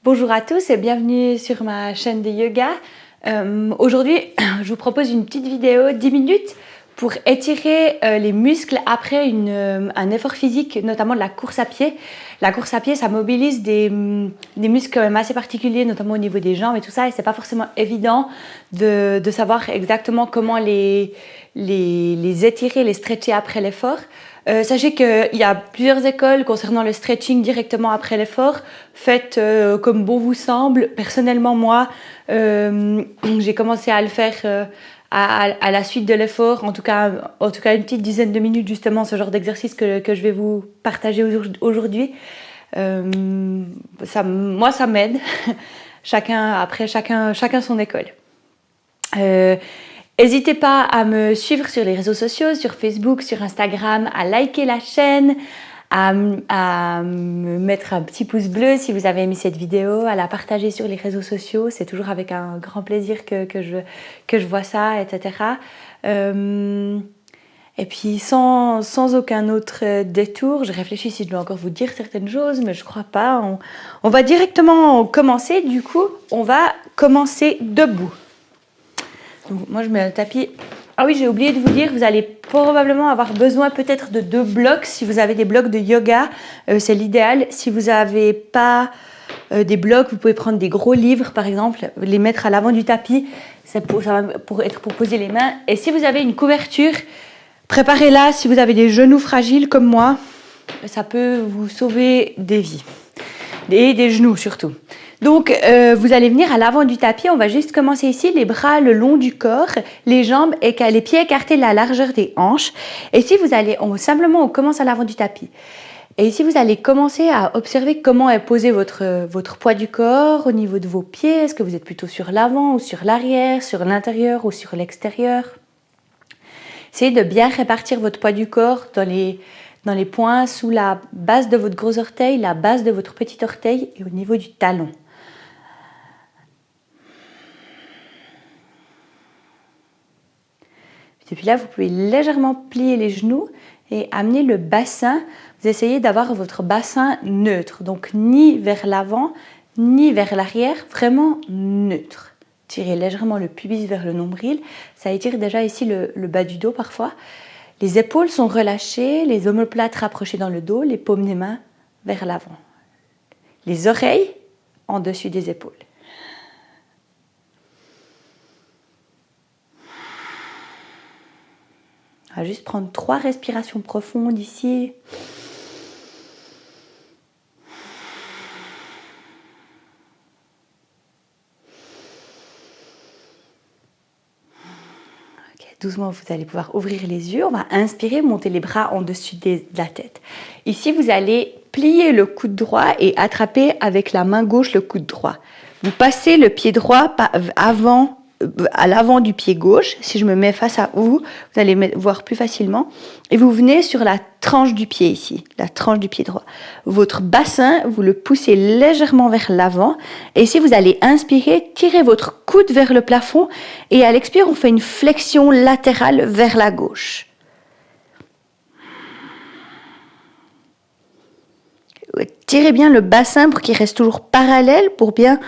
Bonjour à tous et bienvenue sur ma chaîne de yoga. Aujourd'hui, je vous propose une petite vidéo 10 minutes pour étirer les muscles après un effort physique, notamment de la course à pied. La course à pied, ça mobilise des muscles quand même assez particuliers, notamment au niveau des jambes et tout ça. Et c'est pas forcément évident de savoir exactement comment les étirer, les stretcher après l'effort. Sachez qu'il y a plusieurs écoles concernant le stretching directement après l'effort. Faites comme bon vous semble. Personnellement, moi, j'ai commencé à le faire à la suite de l'effort. En tout cas, une petite dizaine de minutes, justement, ce genre d'exercice que je vais vous partager aujourd'hui. Moi, ça m'aide. Chacun son école. N'hésitez pas à me suivre sur les réseaux sociaux, sur Facebook, sur Instagram, à liker la chaîne, à me mettre un petit pouce bleu si vous avez aimé cette vidéo, à la partager sur les réseaux sociaux. C'est toujours avec un grand plaisir que je vois ça, etc. Et puis sans aucun autre détour, je réfléchis si je dois encore vous dire certaines choses, mais je crois pas. On va directement commencer. Du coup, on va commencer debout. Donc, moi, je mets le tapis. Ah oui, j'ai oublié de vous dire, vous allez probablement avoir besoin peut-être de 2 blocs. Si vous avez des blocs de yoga, c'est l'idéal. Si vous n'avez pas des blocs, vous pouvez prendre des gros livres, par exemple, les mettre à l'avant du tapis. Ça va pour poser les mains. Et si vous avez une couverture, préparez-la. Si vous avez des genoux fragiles comme moi, ça peut vous sauver des vies. Et des genoux surtout. Donc, vous allez venir à l'avant du tapis. On va juste commencer ici, les bras le long du corps, les jambes et les pieds écartés de la largeur des hanches. Et ici, on commence à l'avant du tapis. Et ici, vous allez commencer à observer comment est posé votre poids du corps au niveau de vos pieds. Est-ce que vous êtes plutôt sur l'avant ou sur l'arrière, sur l'intérieur ou sur l'extérieur? Essayez de bien répartir votre poids du corps dans les points sous la base de votre gros orteil, la base de votre petit orteil et au niveau du talon. Depuis là, vous pouvez légèrement plier les genoux et amener le bassin. Vous essayez d'avoir votre bassin neutre, donc ni vers l'avant, ni vers l'arrière, vraiment neutre. Tirez légèrement le pubis vers le nombril. Ça étire déjà ici le bas du dos parfois. Les épaules sont relâchées, les omoplates rapprochées dans le dos, les paumes des mains vers l'avant. Les oreilles en dessus des épaules. On va juste prendre 3 respirations profondes ici. Ok, doucement, vous allez pouvoir ouvrir les yeux. On va inspirer, monter les bras en dessus de la tête. Ici, vous allez plier le coude droit et attraper avec la main gauche le coude droit. Vous passez le pied droit à l'avant du pied gauche. Si je me mets face à vous, vous allez voir plus facilement. Et vous venez sur la tranche du pied ici, la tranche du pied droit. Votre bassin, vous le poussez légèrement vers l'avant. Et ici, vous allez inspirer, tirer votre coude vers le plafond. Et à l'expire, on fait une flexion latérale vers la gauche. Tirez bien le bassin pour qu'il reste toujours parallèle, pour bien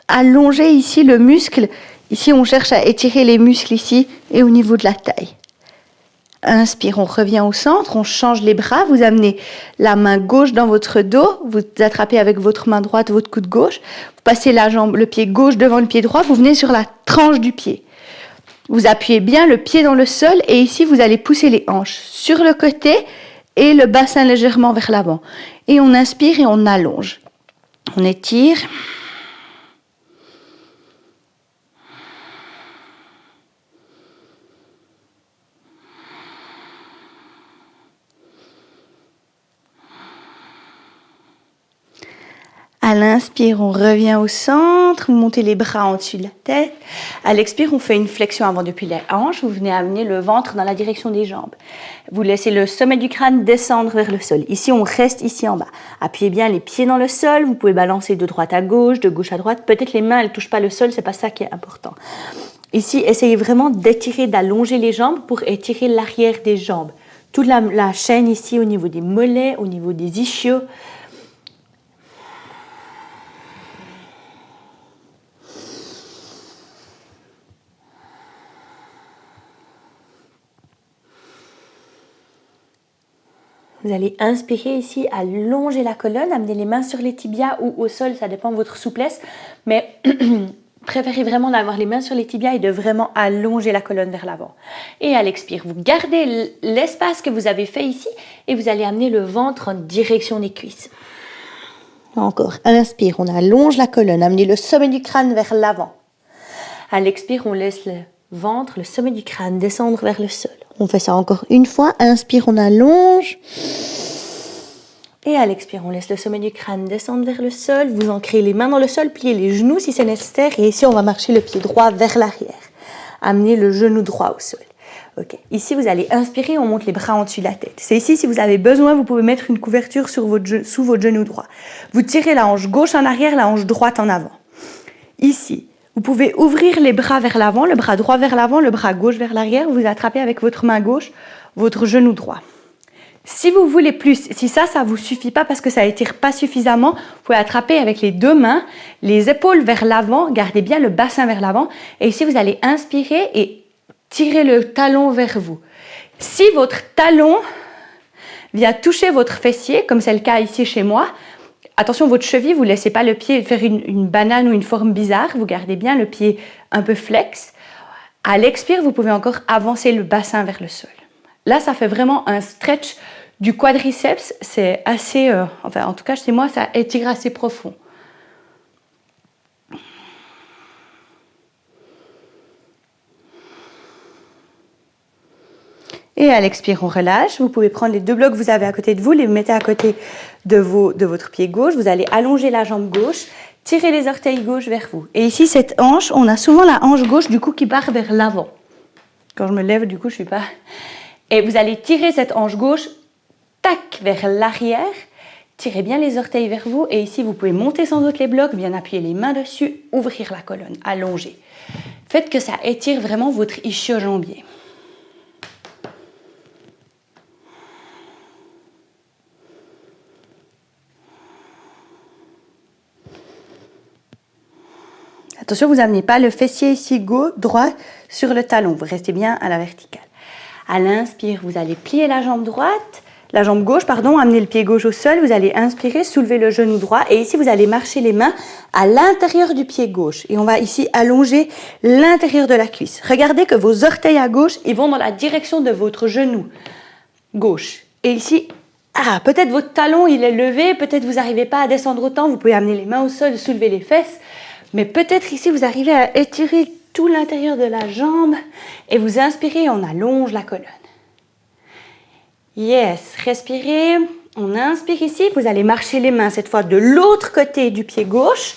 allonger ici le muscle. Ici, on cherche à étirer les muscles ici et au niveau de la taille. Inspire, on revient au centre, on change les bras, vous amenez la main gauche dans votre dos, vous attrapez avec votre main droite votre coude gauche, vous passez le pied gauche devant le pied droit, vous venez sur la tranche du pied. Vous appuyez bien le pied dans le sol et ici, vous allez pousser les hanches sur le côté et le bassin légèrement vers l'avant. Et on inspire et on allonge. On étire. À l'inspire, on revient au centre, vous montez les bras en dessus de la tête. À l'expire, on fait une flexion avant depuis les hanches. Vous venez amener le ventre dans la direction des jambes. Vous laissez le sommet du crâne descendre vers le sol. Ici, on reste ici en bas. Appuyez bien les pieds dans le sol. Vous pouvez balancer de droite à gauche, de gauche à droite. Peut-être les mains, elles ne touchent pas le sol, c'est pas ça qui est important. Ici, essayez vraiment d'étirer, d'allonger les jambes pour étirer l'arrière des jambes. Toute la chaîne ici au niveau des mollets, au niveau des ischios. Vous allez inspirer ici, allonger la colonne, amener les mains sur les tibias ou au sol, ça dépend de votre souplesse, mais préférez vraiment d'avoir les mains sur les tibias et de vraiment allonger la colonne vers l'avant. Et à l'expire, vous gardez l'espace que vous avez fait ici et vous allez amener le ventre en direction des cuisses. Encore, inspire, on allonge la colonne, amenez le sommet du crâne vers l'avant. À l'expire, on laisse le ventre, le sommet du crâne descendre vers le sol. On fait ça encore une fois. Inspire, on allonge. Et à l'expire, on laisse le sommet du crâne descendre vers le sol. Vous ancrez les mains dans le sol, pliez les genoux si c'est nécessaire. Et ici, on va marcher le pied droit vers l'arrière. Amenez le genou droit au sol. Ok. Ici, vous allez inspirer, on monte les bras en dessus de la tête. C'est ici, si vous avez besoin, vous pouvez mettre une couverture sous votre genou droit. Vous tirez la hanche gauche en arrière, la hanche droite en avant. Ici, vous pouvez ouvrir les bras vers l'avant, le bras droit vers l'avant, le bras gauche vers l'arrière. Vous attrapez avec votre main gauche votre genou droit. Si vous voulez plus, si ça vous suffit pas parce que ça étire pas suffisamment, vous pouvez attraper avec les deux mains, les épaules vers l'avant, gardez bien le bassin vers l'avant. Et ici, vous allez inspirer et tirer le talon vers vous. Si votre talon vient toucher votre fessier, comme c'est le cas ici chez moi, attention, votre cheville, vous ne laissez pas le pied faire une banane ou une forme bizarre. Vous gardez bien le pied un peu flex. À l'expire, vous pouvez encore avancer le bassin vers le sol. Là, ça fait vraiment un stretch du quadriceps. C'est assez, en tout cas, chez moi, ça étire assez profond. Et à l'expire, on relâche. Vous pouvez prendre les deux blocs que vous avez à côté de vous, les mettez à côté de votre pied gauche. Vous allez allonger la jambe gauche, tirer les orteils gauche vers vous. Et ici, cette hanche, on a souvent la hanche gauche du coup qui part vers l'avant. Quand je me lève, du coup, je suis pas... Et vous allez tirer cette hanche gauche, tac, vers l'arrière. Tirez bien les orteils vers vous. Et ici, vous pouvez monter sans doute les blocs, bien appuyer les mains dessus, ouvrir la colonne, allonger. Faites que ça étire vraiment votre ischio-jambier. Attention, vous n'amenez pas le fessier ici droit sur le talon. Vous restez bien à la verticale. À l'inspire, vous allez plier la jambe gauche, amener le pied gauche au sol. Vous allez inspirer, soulever le genou droit. Et ici, vous allez marcher les mains à l'intérieur du pied gauche. Et on va ici allonger l'intérieur de la cuisse. Regardez que vos orteils à gauche, ils vont dans la direction de votre genou gauche. Et ici, peut-être votre talon, il est levé. Peut-être vous n'arrivez pas à descendre autant. Vous pouvez amener les mains au sol, soulever les fesses. Mais peut-être ici, vous arrivez à étirer tout l'intérieur de la jambe et vous inspirez, on allonge la colonne. Yes, respirez, on inspire ici, vous allez marcher les mains cette fois de l'autre côté du pied gauche.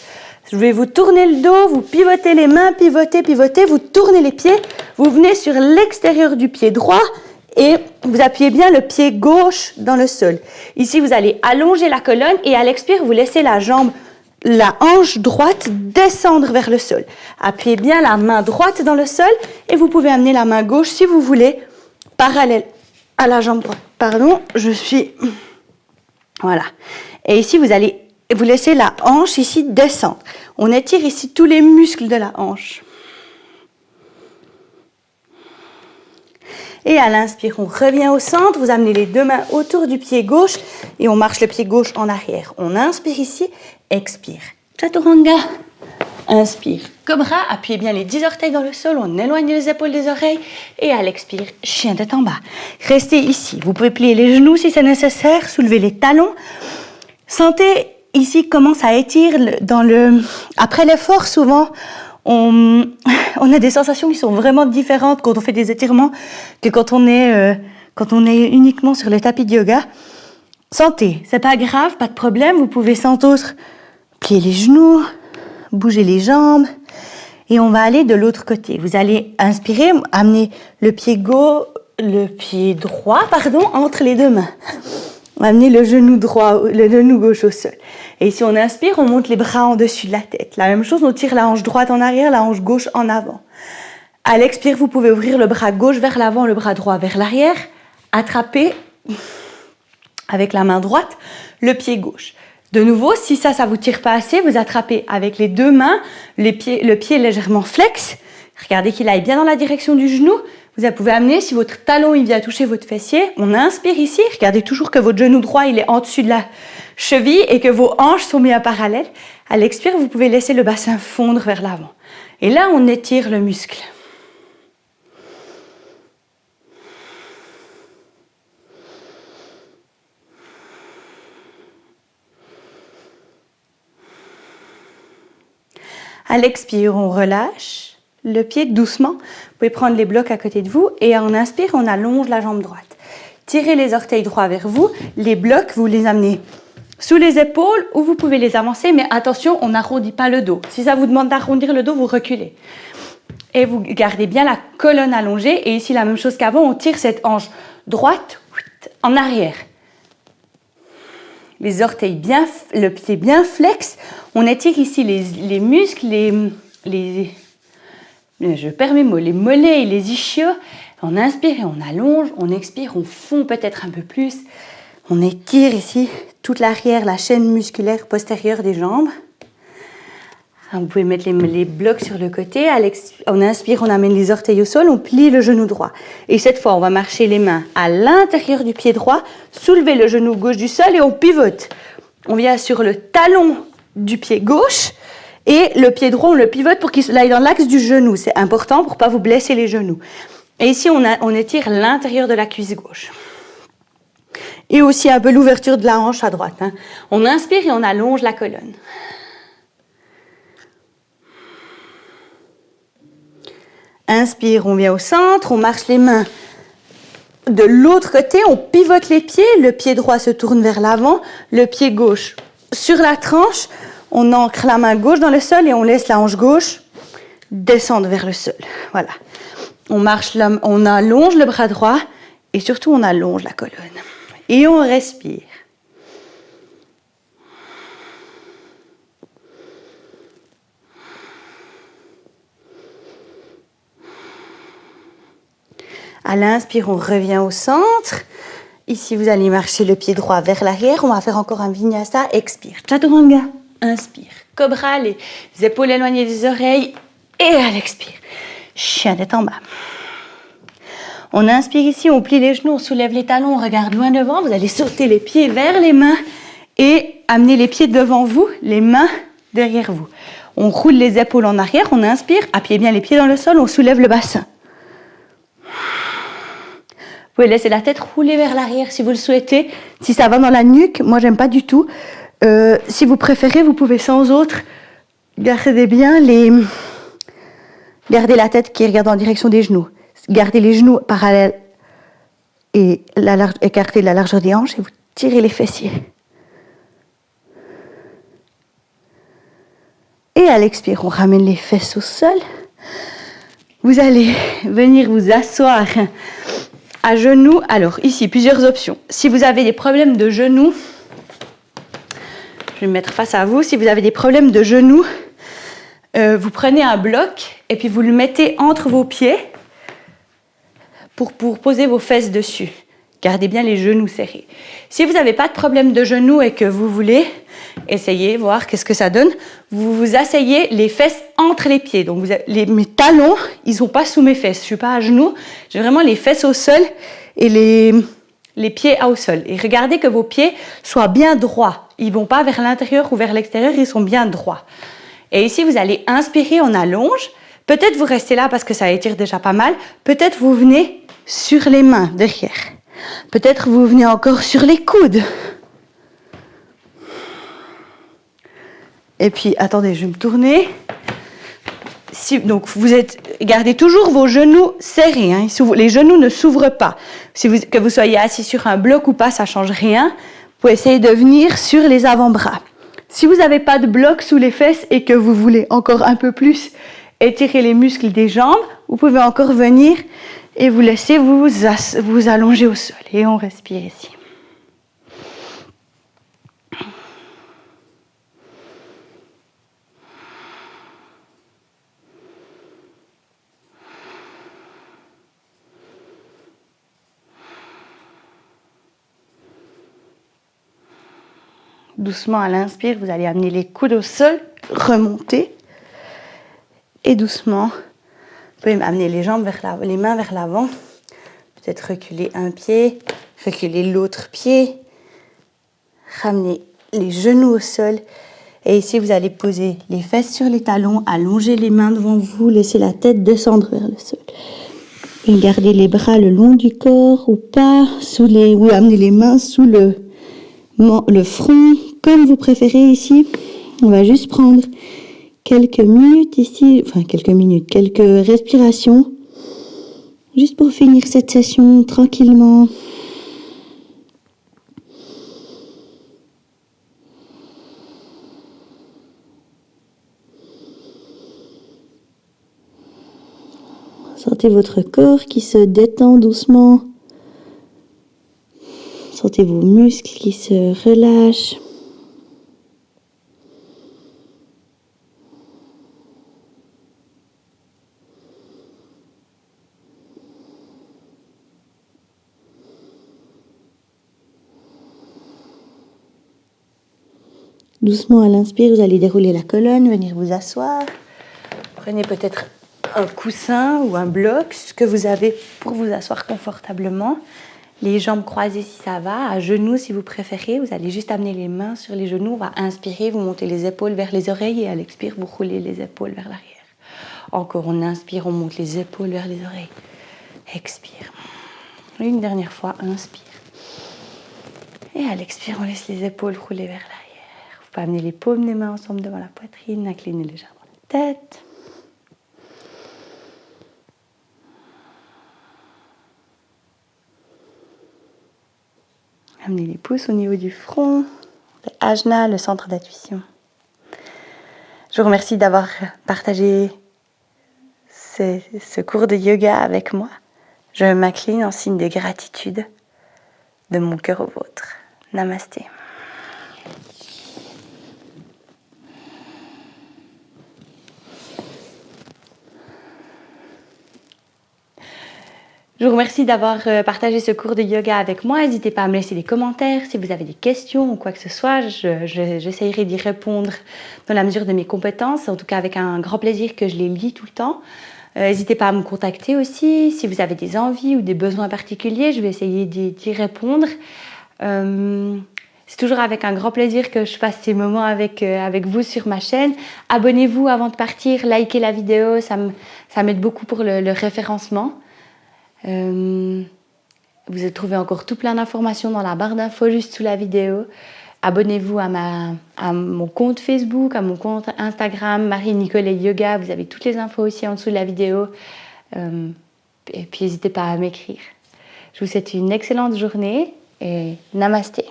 Je vais vous tourner le dos, vous pivotez les mains, pivotez, vous tournez les pieds, vous venez sur l'extérieur du pied droit et vous appuyez bien le pied gauche dans le sol. Ici, vous allez allonger la colonne et à l'expire, vous laissez la hanche droite descendre vers le sol. Appuyez bien la main droite dans le sol et vous pouvez amener la main gauche si vous voulez parallèle à la jambe droite. Voilà. Et ici, vous allez vous laisser la hanche ici descendre. On étire ici tous les muscles de la hanche. Et à l'inspire, on revient au centre. Vous amenez les deux mains autour du pied gauche et on marche le pied gauche en arrière. On inspire ici, expire. Chaturanga. Inspire. Cobra, appuyez bien les 10 orteils dans le sol. On éloigne les épaules des oreilles. Et à l'expire, chien tête en bas. Restez ici. Vous pouvez plier les genoux si c'est nécessaire. Soulever les talons. Sentez ici comment ça étire après l'effort, souvent. On a des sensations qui sont vraiment différentes quand on fait des étirements que quand on est uniquement sur le tapis de yoga. Sentez, c'est pas grave, pas de problème. Vous pouvez sans autre plier les genoux, bouger les jambes et on va aller de l'autre côté. Vous allez inspirer, amener le pied droit, entre les deux mains. Amener le genou gauche au sol. Et ici, on inspire, on monte les bras en dessus de la tête. La même chose, on tire la hanche droite en arrière, la hanche gauche en avant. À l'expire, vous pouvez ouvrir le bras gauche vers l'avant, le bras droit vers l'arrière. Attraper avec la main droite le pied gauche. De nouveau, si ça vous tire pas assez, vous attrapez avec les deux mains le pied légèrement flex. Regardez qu'il aille bien dans la direction du genou. Vous pouvez amener, si votre talon il vient toucher votre fessier, on inspire ici. Regardez toujours que votre genou droit il est en dessus de la cheville et que vos hanches sont bien parallèles. À l'expire, vous pouvez laisser le bassin fondre vers l'avant. Et là, on étire le muscle. À l'expire, on relâche le pied doucement. Vous pouvez prendre les blocs à côté de vous et en inspire, on allonge la jambe droite. Tirez les orteils droits vers vous. Les blocs, vous les amenez sous les épaules ou vous pouvez les avancer, mais attention, on n'arrondit pas le dos. Si ça vous demande d'arrondir le dos, vous reculez. Et vous gardez bien la colonne allongée. Et ici, la même chose qu'avant, on tire cette hanche droite en arrière. Les orteils bien, le pied bien flex. On étire ici les muscles, je perds mes mots, les mollets et les ischios. On inspire et on allonge, on expire, on fond peut-être un peu plus. On étire ici toute l'arrière, la chaîne musculaire postérieure des jambes. Vous pouvez mettre les blocs sur le côté. On inspire, on amène les orteils au sol, on plie le genou droit. Et cette fois, on va marcher les mains à l'intérieur du pied droit, soulever le genou gauche du sol et on pivote. On vient sur le talon du pied gauche et le pied droit, on le pivote pour qu'il aille dans l'axe du genou. C'est important pour ne pas vous blesser les genoux. Et ici, on étire l'intérieur de la cuisse gauche. Et aussi un peu l'ouverture de la hanche à droite. On inspire et on allonge la colonne. Inspire, on vient au centre, on marche les mains de l'autre côté, on pivote les pieds, le pied droit se tourne vers l'avant, le pied gauche sur la tranche, on ancre la main gauche dans le sol et on laisse la hanche gauche descendre vers le sol. Voilà. On allonge le bras droit et surtout on allonge la colonne. Et on respire. À l'inspire, on revient au centre. Ici, vous allez marcher le pied droit vers l'arrière. On va faire encore un vinyasa. Expire. Chaturanga. Inspire. Cobra, les épaules éloignées des oreilles. Et à l'expire. Chien tête en bas. On inspire ici, on plie les genoux, on soulève les talons, on regarde loin devant. Vous allez sauter les pieds vers les mains et amener les pieds devant vous, les mains derrière vous. On roule les épaules en arrière, on inspire, appuyez bien les pieds dans le sol, on soulève le bassin. Vous pouvez laisser la tête rouler vers l'arrière si vous le souhaitez. Si ça va dans la nuque, moi j'aime pas du tout. Si vous préférez, vous pouvez sans autre garder bien garder la tête qui regarde en direction des genoux. Gardez les genoux parallèles et écartez la largeur des hanches et vous tirez les fessiers. Et à l'expire, on ramène les fesses au sol. Vous allez venir vous asseoir à genoux. Alors ici, plusieurs options. Si vous avez des problèmes de genoux, je vais me mettre face à vous. Si vous avez des problèmes de genoux, vous prenez un bloc et puis vous le mettez entre vos pieds pour poser vos fesses dessus. Gardez bien les genoux serrés. Si vous n'avez pas de problème de genoux et que vous voulez essayer, voir qu'est-ce que ça donne, vous vous asseyez les fesses entre les pieds. Donc mes talons, ils ne sont pas sous mes fesses. Je ne suis pas à genoux. J'ai vraiment les fesses au sol et les pieds au sol. Et regardez que vos pieds soient bien droits. Ils ne vont pas vers l'intérieur ou vers l'extérieur, ils sont bien droits. Et ici, vous allez inspirer, on allonge. Peut-être vous restez là parce que ça étire déjà pas mal. Peut-être vous venez sur les mains derrière. Peut-être vous venez encore sur les coudes. Et puis, attendez, je vais me tourner. Donc, gardez toujours vos genoux serrés. Hein. Les genoux ne s'ouvrent pas. Que vous soyez assis sur un bloc ou pas, ça ne change rien. Vous pouvez essayer de venir sur les avant-bras. Si vous n'avez pas de bloc sous les fesses et que vous voulez encore un peu plus étirer les muscles des jambes, vous pouvez encore venir et vous laisser vous allonger au sol. Et on respire ici. Doucement à l'inspire, vous allez amener les coudes au sol, remonter et doucement pouvez amener les mains vers l'avant. Peut-être reculer un pied, reculer l'autre pied. Ramener les genoux au sol. Et ici, vous allez poser les fesses sur les talons, allonger les mains devant vous, laisser la tête descendre vers le sol. Et gardez les bras le long du corps ou pas, ou amenez les mains sous le front, comme vous préférez ici. On va juste prendre quelques minutes ici, quelques respirations, juste pour finir cette session tranquillement. Sentez votre corps qui se détend doucement. Sentez vos muscles qui se relâchent. Doucement à l'inspire, vous allez dérouler la colonne, venir vous asseoir. Prenez peut-être un coussin ou un bloc, ce que vous avez pour vous asseoir confortablement. Les jambes croisées si ça va, à genoux si vous préférez. Vous allez juste amener les mains sur les genoux. On va inspirer, vous montez les épaules vers les oreilles et à l'expire, vous roulez les épaules vers l'arrière. Encore, on inspire, on monte les épaules vers les oreilles. Expire. Une dernière fois, inspire. Et à l'expire, on laisse les épaules rouler vers l'arrière. Vous pouvez amener les paumes des mains ensemble devant la poitrine, incliner légèrement la tête. Amenez les pouces au niveau du front, le ajna, le centre d'intuition. Je vous remercie d'avoir partagé ce cours de yoga avec moi. Je m'incline en signe de gratitude de mon cœur au vôtre. Namasté. Je vous remercie d'avoir partagé ce cours de yoga avec moi. N'hésitez pas à me laisser des commentaires si vous avez des questions ou quoi que ce soit. J'essayerai d'y répondre dans la mesure de mes compétences, en tout cas avec un grand plaisir que je les lis tout le temps. N'hésitez pas à me contacter aussi si vous avez des envies ou des besoins particuliers. Je vais essayer d'y répondre. C'est toujours avec un grand plaisir que je passe ces moments avec vous sur ma chaîne. Abonnez-vous avant de partir, likez la vidéo, ça m'aide beaucoup pour le référencement. Vous trouvez encore tout plein d'informations dans la barre d'infos juste sous la vidéo. Abonnez-vous à mon compte Facebook, à mon compte Instagram, Marie-Nicolet Yoga. Vous avez toutes les infos aussi en dessous de la vidéo. Et puis n'hésitez pas à m'écrire. Je vous souhaite une excellente journée et namasté.